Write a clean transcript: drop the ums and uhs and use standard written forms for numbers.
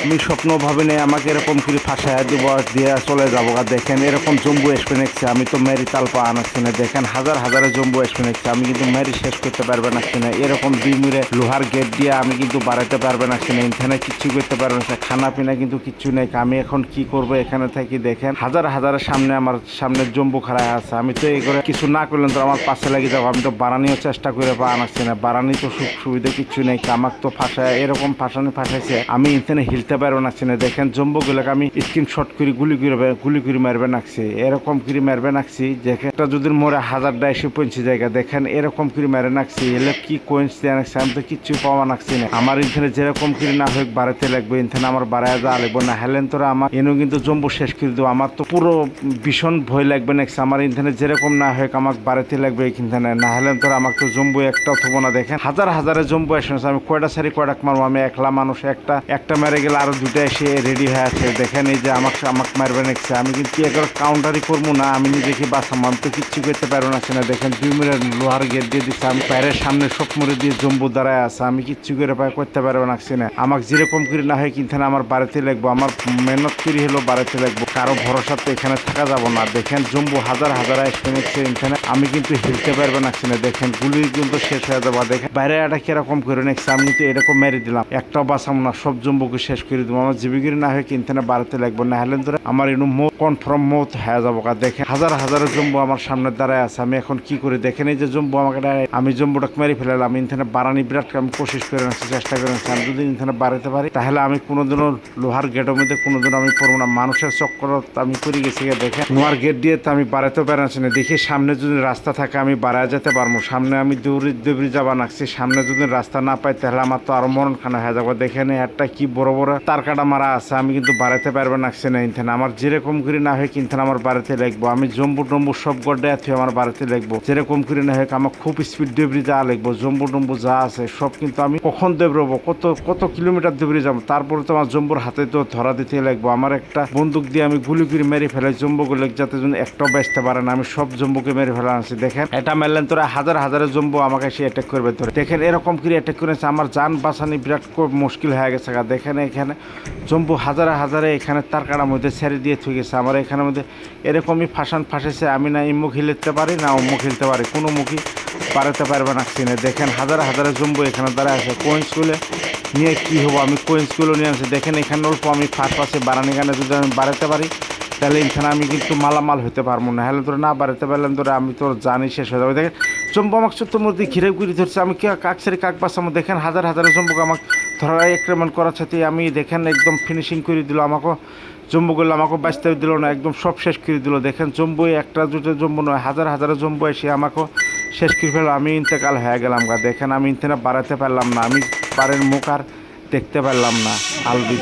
আমি স্বপ্ন ভাবিনি আমাকে এরকম করে ফাঁসায় দিব দিয়ে চলে যাবো। আর দেখেন এরকম জম্বু এক্সপিনেক্সে আমি তো মেরি তালপা আনাচ্ছি না। দেখেন হাজার হাজারে জম্বু এক্সপিনেক্সে আমি কিন্তু মেরি শেষ করতে পারবে না কিনা। এরকম দুই মুড়ে লোহার গেট দিয়ে আমি কিন্তু বাড়াতে পারবে না কিনা। এখানে কিচ্ছু করতে পারবে না, খানা পিনা কিন্তু কিচ্ছু নেই। আমি এখন কি করব এখানে থাকি। দেখেন হাজার হাজারের সামনে আমার সামনে জম্বু খাড়ায় আছে। আমি তো এই করে কিছু না করলেন তো আমার পাশে লেগে যাবো। আমি তো বাড়ানিও চেষ্টা করে আনাচ্ছি না, বাড়ানি তো সুখ সুবিধা কিচ্ছু নেই। আমাকে তো ফাঁসায় এরকম ফাঁসাইছে আমি এখানে হিলতে পারবো না। দেখেন জম্বুগুলোকে আমি স্ক্রিনশট করে গুলি করে মারবে নাকছি, এরকম করে মারবে নাকছি। দেখেন একটা যদি মোরে 1000-150 জায়গা দেখেন এরকম করে মেরে নাকছি। এলে কি কোয়েন্স দিয়ে নাকছি, আমি তো কিচ্ছুই পাওয়া নাকছি না। আমার এখানে যেরকম করে না হোক বাড়াতে লাগবে, এখানে আমার বাড়ায় যা লাগবে না হেলেন তোরা আমার এনে কিন্তু জম্বু শেষ করে দেবো। আমার তো পুরো ভীষণ ভয় লাগবে নাকছি। আমার এখানে যেরকম না হোক আমাকে বাড়াতে লাগবে এখানে, না হেলেন তোরা আমাকে তো জম্বু একটাও থবো না। দেখেন হাজার হাজারে জম্বু এসে আমি কয়টা সারি কয়টা মারবো। আমি একলা মানুষ, একটা মেরে গেলে আরো দুটা এসে রেডি হয়ে আছে। দেখেন এই যে আমাকে মারবে নাকছে। আমি কিন্তু একবার কাউন্টারই করবো না, আমি নিজেকে বাঁচাবো। আমি তো কিচ্ছু করতে পারবো না। দেখেন 2 মিনিট লোহার গেট দিয়ে দিচ্ছে, আমি বাইরের সামনে সব মুড়ে দিয়ে জম্বু দাঁড়ায় আছে। আমি কিচ্ছু করে করতে পারবো না। আমাকে যেরকম করে না হয় কিন্তু আমার বাড়িতে লাগবো, আমার মেহনত করে হলো বাড়িতে লাগবো। কারো ভরসাতে এখানে থাকা যাবো না। দেখেন জম্বু হাজার হাজার এসে এখানে আমি কিন্তু হিলতে পারবো না। দেখেন গুলি কিন্তু শেষ হয়ে যাবো। দেখেন বাইরে এটা কিরকম করে নেক্সট আমি কিন্তু এরকম মেরে দিলাম, একটাও বাঁচাবো না, সব জম্বুকে শেষ করে দেবো। আমার জীবিকারি না হয় কিন্তু বাড়িতে লাগবো, না হলে ধরে আমার এনু কনফার্ম মত হয়ে যাবো। দেখেন হাজার হাজার জম্বু আমার সামনে দাঁড়ায় আছে। আমি এখন কি করি দেখেন, এই যে জম্বু আমাকে আমি জম্বুটাকে মেরে ফেলালাম। আমি ইনথানে বাড়ানি বিরাট আমি কোশিশ করে রাখছি, চেষ্টা করে রাখছি। আমি যদি ইনথানে বাড়াতে পারি তাহলে আমি কোনোদিনও লোহার গেটের মধ্যে কোনোদিনও আমি পড়বো না। মানুষের চক্কর আমি করে গেছি। দেখেন লোহার গেট দিয়ে তো আমি বাড়াতেও পারছি না। দেখি সামনে যদি রাস্তা থাকে আমি বাড়ায় যেতে পারবো। সামনে আমি দৌড়ি যাবা নাকছি, সামনে যদি রাস্তা না পাই তাহলে আমার তো আরো মরণ খানা হয়ে যাবো। দেখেন একটা কি বড় বড় তার কাটা মারা আছে, আমি কিন্তু বাড়াতে পারবে নাকছি না। ইনথানে আমার যেরকম করে না হয় কিন্তু আমার বাড়িতে লাগবো। আমি জম্বু টম্বু সব গড্ডে আছে আমার বাড়িতে লাগবো। যেরকম করে না হোক আমার খুব স্পিড দেবরি যা লাগবো, জম্বু টম্বু যা আছে সব কিন্তু আমি কখন দেবরবো, কত কিলোমিটার দেবরি যাবো। তারপরে তো আমার জম্বুর হাতে তো ধরা দিতে লাগবো। আমার একটা বন্দুক দিয়ে আমি গুলি করে মেরে ফেলাই জম্বুগুলো, যাতে একটাও বাঁচতে পারে না। আমি সব জম্বুকে মেরে ফেলা আনছি। দেখেন এটা মারলেন তোরা হাজার হাজারের জম্বু আমাকে সে অ্যাটাক করবে ধরে। দেখেন এরকম করে অ্যাটাক করেছে, আমার জান বাঁচানি বিরাট মুশকিল হয়ে গেছে। দেখেন এখানে জম্বু হাজারে হাজারে এখানে তার কাটার মধ্যে ছেড়ে দিয়ে থুয়ে গেছে। আমার এখানের মধ্যে এরকমই ফাঁসেছে। আমি না এই মুখ হিলতে পারি না ও মুখ হিলতে পারি, কোনো মুখই বাড়াতে পারবে না। দেখেন হাজার হাজারে জম্বু এখানে দাঁড়ায় আছে। কোয়েন্সগুলো নিয়ে কি হবো, আমি কোয়েন্সগুলো নিয়ে আসছি। দেখেন এখানে অল্প আমি ফাঁসে বাড়ানি গানে যদি আমি বাড়াতে পারি তাহলে এখানে আমি কিন্তু মালামাল হতে পারবো না। হলে তোরা না বাড়াতে পারলাম তোরা আমি তোর জানি শেষ হয়ে যাবে। দেখেন জম্বু আমাকে সত্যি মধ্যে ঘিরে ঘুরে ধরছে। আমি কি কাক সারি কাক বাঁচাবো। দেখেন হাজার হাজারের জম্বুকে আমাকে ধরার আক্রমণ করার সাথে আমি দেখেন একদম ফিনিশিং করে দিল। আমাকে জম্বুগুলো আমাকে বাঁচতে দিল না, একদম সব শেষ করে দিল। দেখেন জম্বু একটা দুটো জম্বু নয়, হাজার হাজারের জম্বু এসে আমাকে শেষ করে ফেলো। আমি ইন্তেকাল হয়ে গেলাম। দেখেন আমি ইন্তেনা বাড়াতে পারলাম না, আমি পারের মুখ আর দেখতে পারলাম না। আলবিদা।